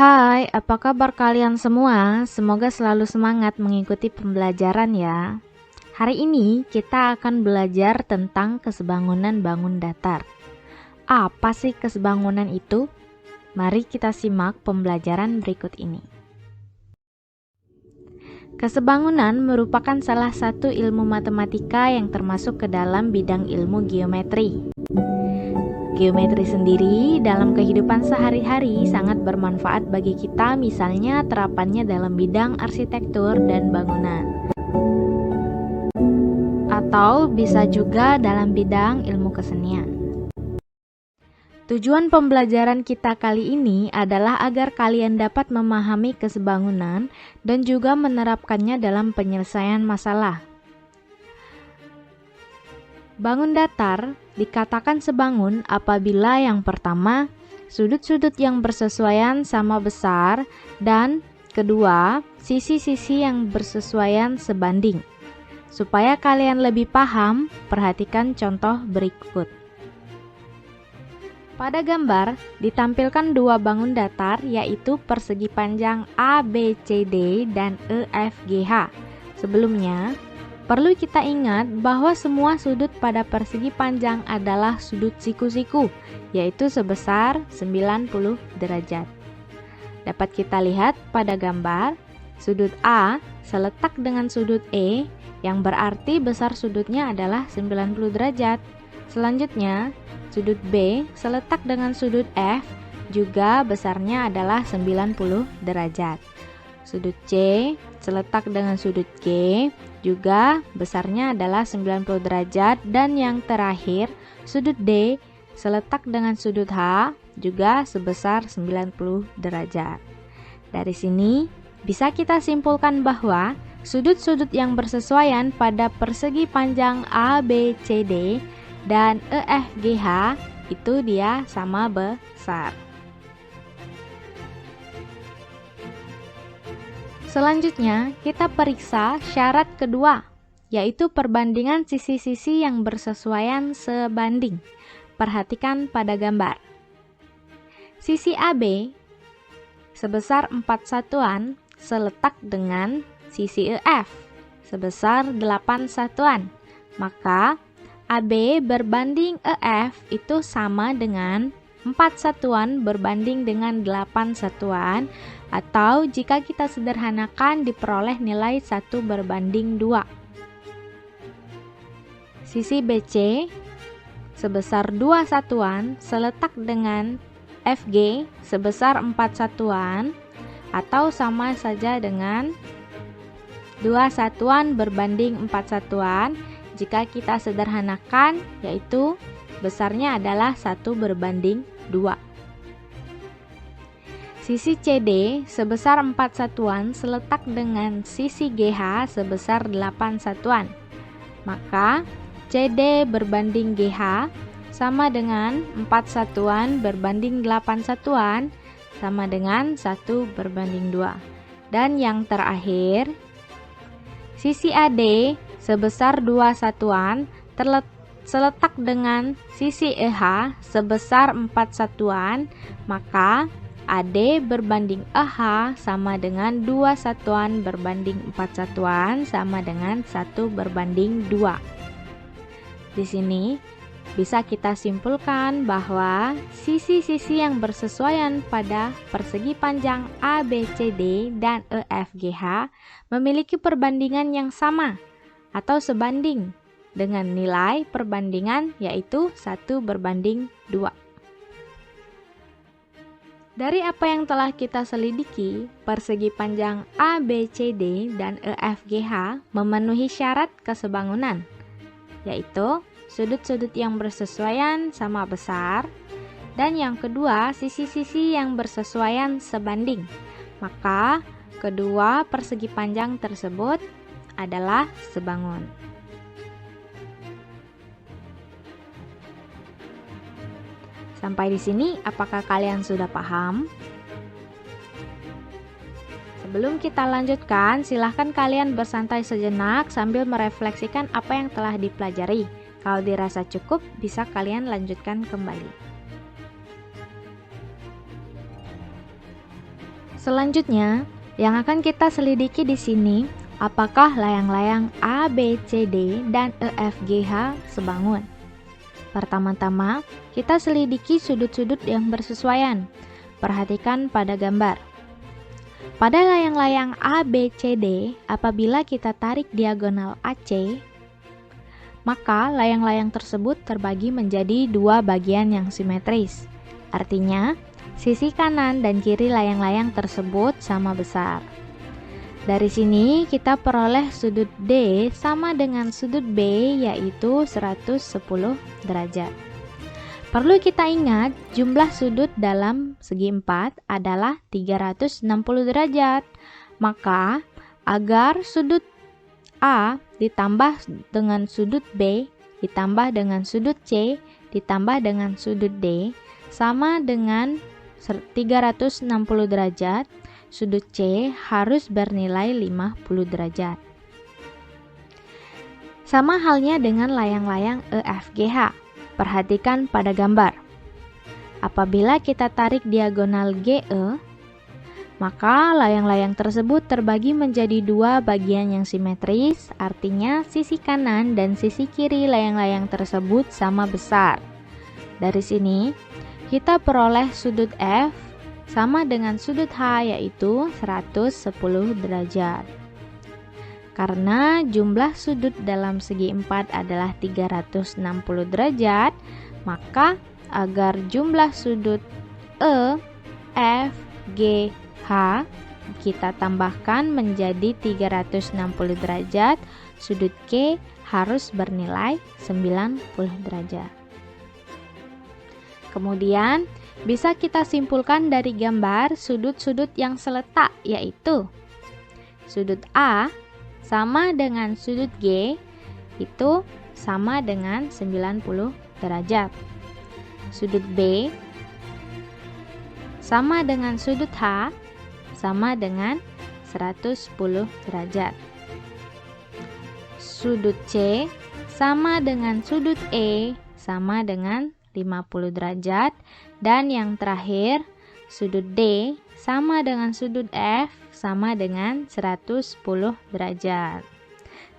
Hai, apa kabar kalian semua? Semoga selalu semangat mengikuti pembelajaran ya. Hari ini kita akan belajar tentang kesebangunan bangun datar. Apa sih kesebangunan itu? Mari kita simak pembelajaran berikut ini. Kesebangunan merupakan salah satu ilmu matematika yang termasuk ke dalam bidang ilmu geometri. Geometri sendiri dalam kehidupan sehari-hari sangat bermanfaat bagi kita, misalnya terapannya dalam bidang arsitektur dan bangunan. Atau bisa juga dalam bidang ilmu kesenian. Tujuan pembelajaran kita kali ini adalah agar kalian dapat memahami kesebangunan dan juga menerapkannya dalam penyelesaian masalah. Bangun datar dikatakan sebangun apabila yang pertama, sudut-sudut yang bersesuaian sama besar, dan kedua, sisi-sisi yang bersesuaian sebanding. Supaya kalian lebih paham, perhatikan contoh berikut. Pada gambar ditampilkan dua bangun datar, yaitu persegi panjang ABCD dan EFGH. Sebelumnya, perlu kita ingat bahwa semua sudut pada persegi panjang adalah sudut siku-siku, yaitu sebesar 90 derajat. Dapat kita lihat pada gambar, sudut A seletak dengan sudut E, yang berarti besar sudutnya adalah 90 derajat. Selanjutnya, sudut B seletak dengan sudut F, juga besarnya adalah 90 derajat. Sudut C seletak dengan sudut G, juga besarnya adalah 90 derajat. Dan yang terakhir, sudut D seletak dengan sudut H, juga sebesar 90 derajat. Dari sini, bisa kita simpulkan bahwa sudut-sudut yang bersesuaian pada persegi panjang ABCD dan EFGH itu dia sama besar. Selanjutnya, kita periksa syarat kedua, yaitu perbandingan sisi-sisi yang bersesuaian sebanding. Perhatikan pada gambar. Sisi AB sebesar 4 satuan seletak dengan sisi EF sebesar 8 satuan. Maka AB berbanding EF itu sama dengan 4 satuan berbanding dengan 8 satuan, atau jika kita sederhanakan diperoleh nilai 1 berbanding 2. Sisi BC sebesar 2 satuan seletak dengan FG sebesar 4 satuan, atau sama saja dengan 2 satuan berbanding 4 satuan. Jika kita sederhanakan, yaitu besarnya adalah 1 berbanding 2. Sisi CD sebesar 4 satuan seletak dengan sisi GH sebesar 8 satuan. Maka CD berbanding GH sama dengan 4 satuan berbanding 8 satuan, sama dengan 1 berbanding 2. Dan yang terakhir, sisi AD sebesar 2 satuan seletak dengan sisi EH sebesar 4 satuan, maka AD berbanding EH sama dengan 2 satuan berbanding 4 satuan, sama dengan 1 berbanding 2. Di sini bisa kita simpulkan bahwa sisi-sisi yang bersesuaian pada persegi panjang ABCD dan EFGH memiliki perbandingan yang sama atau sebanding dengan nilai perbandingan, yaitu 1 berbanding 2. Dari apa yang telah kita selidiki, persegi panjang ABCD dan EFGH memenuhi syarat kesebangunan, yaitu sudut-sudut yang bersesuaian sama besar, dan yang kedua, sisi-sisi yang bersesuaian sebanding. Maka kedua persegi panjang tersebut adalah sebangun. Sampai di sini, apakah kalian sudah paham? Sebelum kita lanjutkan, silahkan kalian bersantai sejenak sambil merefleksikan apa yang telah dipelajari. Kalau dirasa cukup, bisa kalian lanjutkan kembali. Selanjutnya, yang akan kita selidiki di sini, apakah layang-layang A, B, C, D, dan E, F, G, H sebangun? Pertama-tama, kita selidiki sudut-sudut yang bersesuaian. Perhatikan pada gambar. Pada layang-layang A, B, C, D, apabila kita tarik diagonal AC, maka layang-layang tersebut terbagi menjadi dua bagian yang simetris. Artinya, sisi kanan dan kiri layang-layang tersebut sama besar. Dari sini kita peroleh sudut D sama dengan sudut B, yaitu 110 derajat. Perlu kita ingat jumlah sudut dalam segi 4 adalah 360 derajat. Maka agar sudut A ditambah dengan sudut B ditambah dengan sudut C ditambah dengan sudut D sama dengan 360 derajat, sudut C harus bernilai 50 derajat. Sama halnya dengan layang-layang EFGH. Perhatikan pada gambar. Apabila kita tarik diagonal GE, maka layang-layang tersebut terbagi menjadi dua bagian yang simetris, artinya sisi kanan dan sisi kiri layang-layang tersebut sama besar. Dari sini, kita peroleh sudut F sama dengan sudut H, yaitu 110 derajat. Karena jumlah sudut dalam segi 4 adalah 360 derajat, maka agar jumlah sudut E, F, G, H kita tambahkan menjadi 360 derajat, sudut K harus bernilai 90 derajat. Kemudian, bisa kita simpulkan dari gambar sudut-sudut yang seletak, yaitu sudut A sama dengan sudut G itu sama dengan 90 derajat. Sudut B sama dengan sudut H sama dengan 110 derajat. Sudut C sama dengan sudut E sama dengan 50 derajat, dan yang terakhir sudut D sama dengan sudut F sama dengan 110 derajat.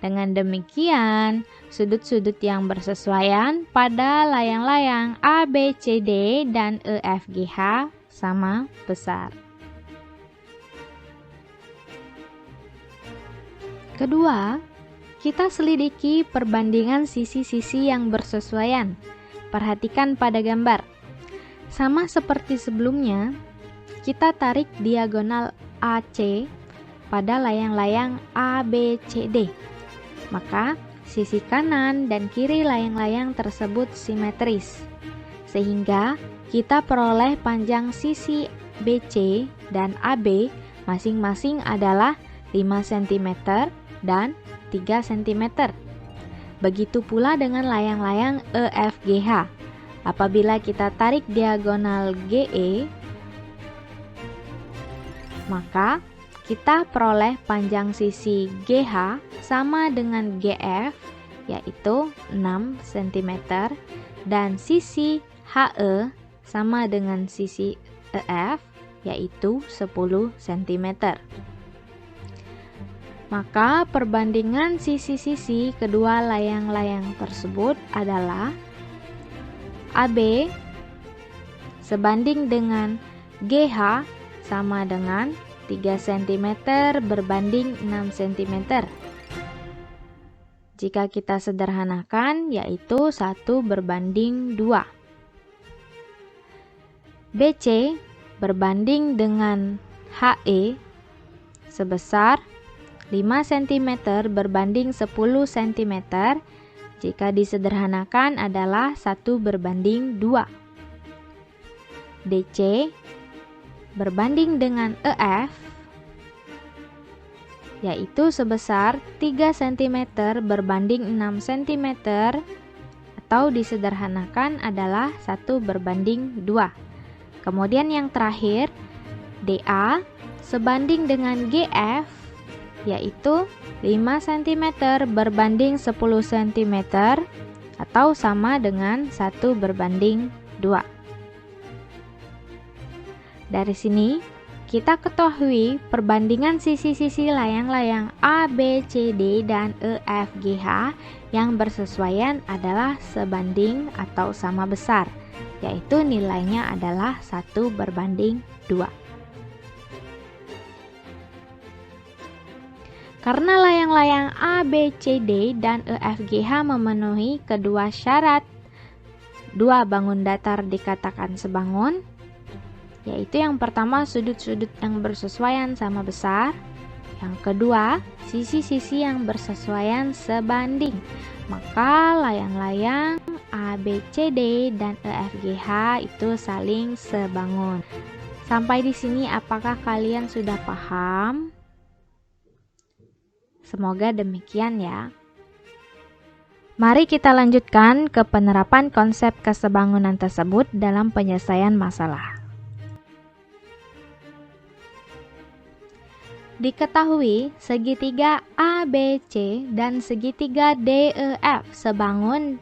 Dengan demikian, sudut-sudut yang bersesuaian pada layang-layang A, B, C, D, dan E, F, G, H sama besar. Kedua, kita selidiki perbandingan sisi-sisi yang bersesuaian. Perhatikan pada gambar. Sama seperti sebelumnya, kita tarik diagonal AC pada layang-layang A, B, C, D. Maka, sisi kanan dan kiri layang-layang tersebut simetris. Sehingga, kita peroleh panjang sisi BC dan AB masing-masing adalah 5 cm dan 3 cm. Begitu pula dengan layang-layang EFGH. Apabila kita tarik diagonal GE, maka kita peroleh panjang sisi GH sama dengan GF, yaitu 6 cm, dan sisi HE sama dengan sisi EF, yaitu 10 cm. Maka perbandingan sisi-sisi kedua layang-layang tersebut adalah AB sebanding dengan GH sama dengan 3 cm berbanding 6 cm. Jika kita sederhanakan, yaitu 1 berbanding 2. BC berbanding dengan HE sebesar 5 cm berbanding 10 cm, jika disederhanakan adalah 1 berbanding 2. DC berbanding dengan EF, yaitu sebesar 3 cm berbanding 6 cm, atau disederhanakan adalah 1 berbanding 2. Kemudian yang terakhir, DA sebanding dengan GF, yaitu 5 cm berbanding 10 cm, atau sama dengan 1 berbanding 2. Dari sini, kita ketahui perbandingan sisi-sisi layang-layang A, B, C, D, dan E, F, G, H yang bersesuaian adalah sebanding atau sama besar, yaitu nilainya adalah 1:2. Karena layang-layang A, B, C, D, dan E, F, G, H memenuhi kedua syarat, dua bangun datar dikatakan sebangun, yaitu yang pertama sudut-sudut yang bersesuaian sama besar, yang kedua sisi-sisi yang bersesuaian sebanding. Maka layang-layang A, B, C, D, dan E, F, G, H itu saling sebangun. Sampai di sini apakah kalian sudah paham? Semoga demikian ya. Mari kita lanjutkan ke penerapan konsep kesebangunan tersebut dalam penyelesaian masalah. Diketahui segitiga ABC dan segitiga DEF sebangun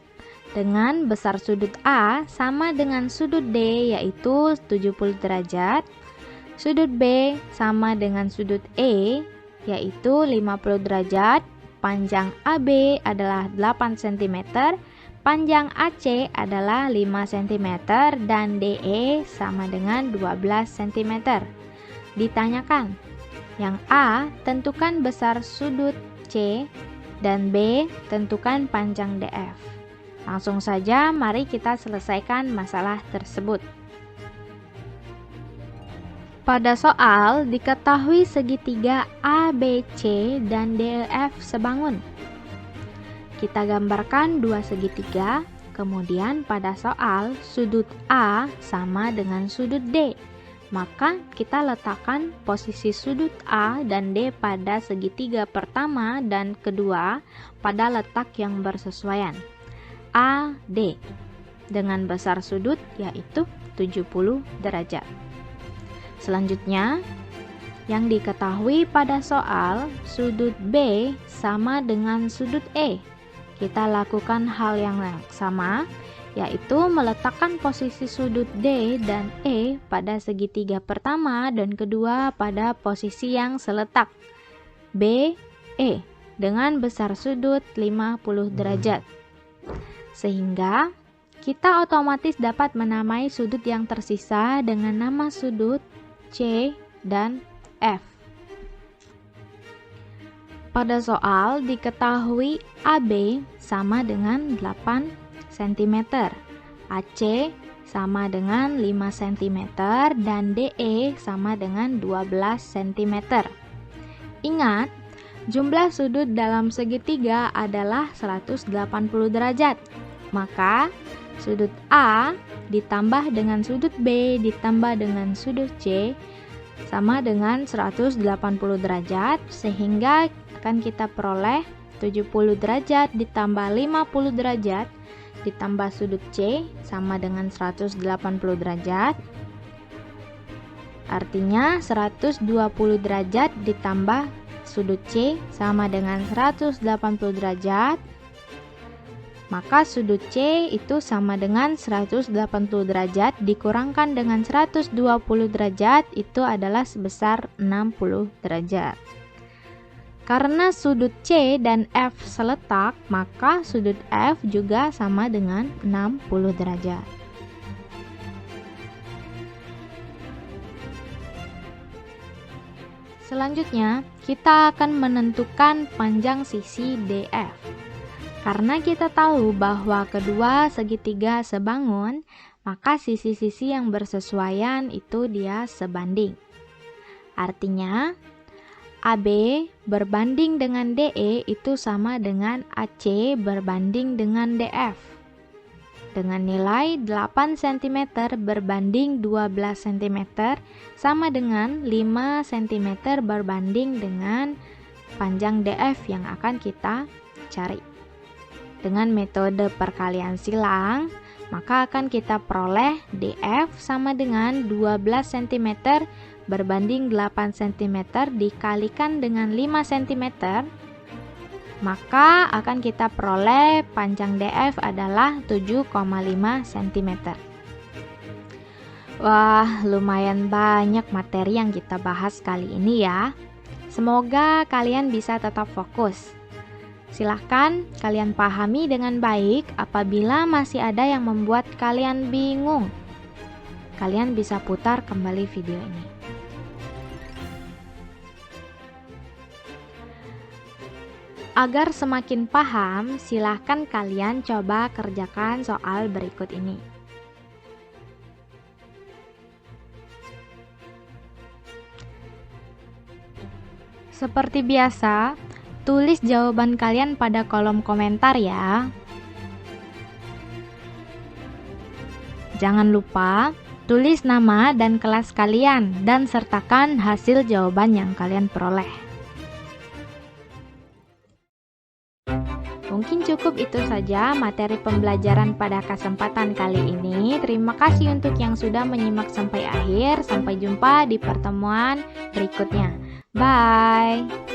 dengan besar sudut A sama dengan sudut D yaitu 70 derajat, sudut B sama dengan sudut E yaitu 50 derajat, panjang AB adalah 8 cm, panjang AC adalah 5 cm, dan DE sama dengan 12 cm. Ditanyakan, yang A, tentukan besar sudut C, dan B, tentukan panjang DF. Langsung saja, mari kita selesaikan masalah tersebut. Pada soal, diketahui segitiga ABC dan DEF sebangun. Kita gambarkan dua segitiga, kemudian pada soal, sudut A sama dengan sudut D. Maka kita letakkan posisi sudut A dan D pada segitiga pertama dan kedua pada letak yang bersesuaian, A, D, dengan besar sudut yaitu 70 derajat. Selanjutnya, yang diketahui pada soal sudut B sama dengan sudut E. Kita lakukan hal yang sama, yaitu meletakkan posisi sudut D dan E pada segitiga pertama dan kedua pada posisi yang seletak B, E dengan besar sudut 50 derajat. Sehingga kita otomatis dapat menamai sudut yang tersisa dengan nama sudut C dan F. Pada soal diketahui AB sama dengan 8 cm, AC sama dengan 5 cm, dan DE sama dengan 12 cm. Ingat, jumlah sudut dalam segitiga adalah 180 derajat. Maka, sudut A ditambah dengan sudut B ditambah dengan sudut C sama dengan 180 derajat, sehingga akan kita peroleh 70 derajat ditambah 50 derajat ditambah sudut C sama dengan 180 derajat. Artinya 120 derajat ditambah sudut C sama dengan 180 derajat. Maka sudut C itu sama dengan 180 derajat dikurangkan dengan 120 derajat itu adalah sebesar 60 derajat. Karena sudut C dan F seletak, maka sudut F juga sama dengan 60 derajat. Selanjutnya, kita akan menentukan panjang sisi DF. Karena kita tahu bahwa kedua segitiga sebangun, maka sisi-sisi yang bersesuaian itu dia sebanding. Artinya, AB berbanding dengan DE itu sama dengan AC berbanding dengan DF. Dengan nilai 8 cm berbanding 12 cm sama dengan 5 cm berbanding dengan panjang DF yang akan kita cari. Dengan metode perkalian silang, maka akan kita peroleh DF sama dengan 12 cm berbanding 8 cm dikalikan dengan 5 cm, maka akan kita peroleh panjang DF adalah 7,5 cm. Wah, lumayan banyak materi yang kita bahas kali ini ya. Semoga kalian bisa tetap fokus. Silahkan kalian pahami dengan baik apabila masih ada yang membuat kalian bingung. Kalian bisa putar kembali video ini. Agar semakin paham, silahkan kalian coba kerjakan soal berikut ini. Seperti biasa, tulis jawaban kalian pada kolom komentar ya. Jangan lupa tulis nama dan kelas kalian dan sertakan hasil jawaban yang kalian peroleh. Mungkin cukup itu saja materi pembelajaran pada kesempatan kali ini. Terima kasih untuk yang sudah menyimak sampai akhir. Sampai jumpa di pertemuan berikutnya. Bye.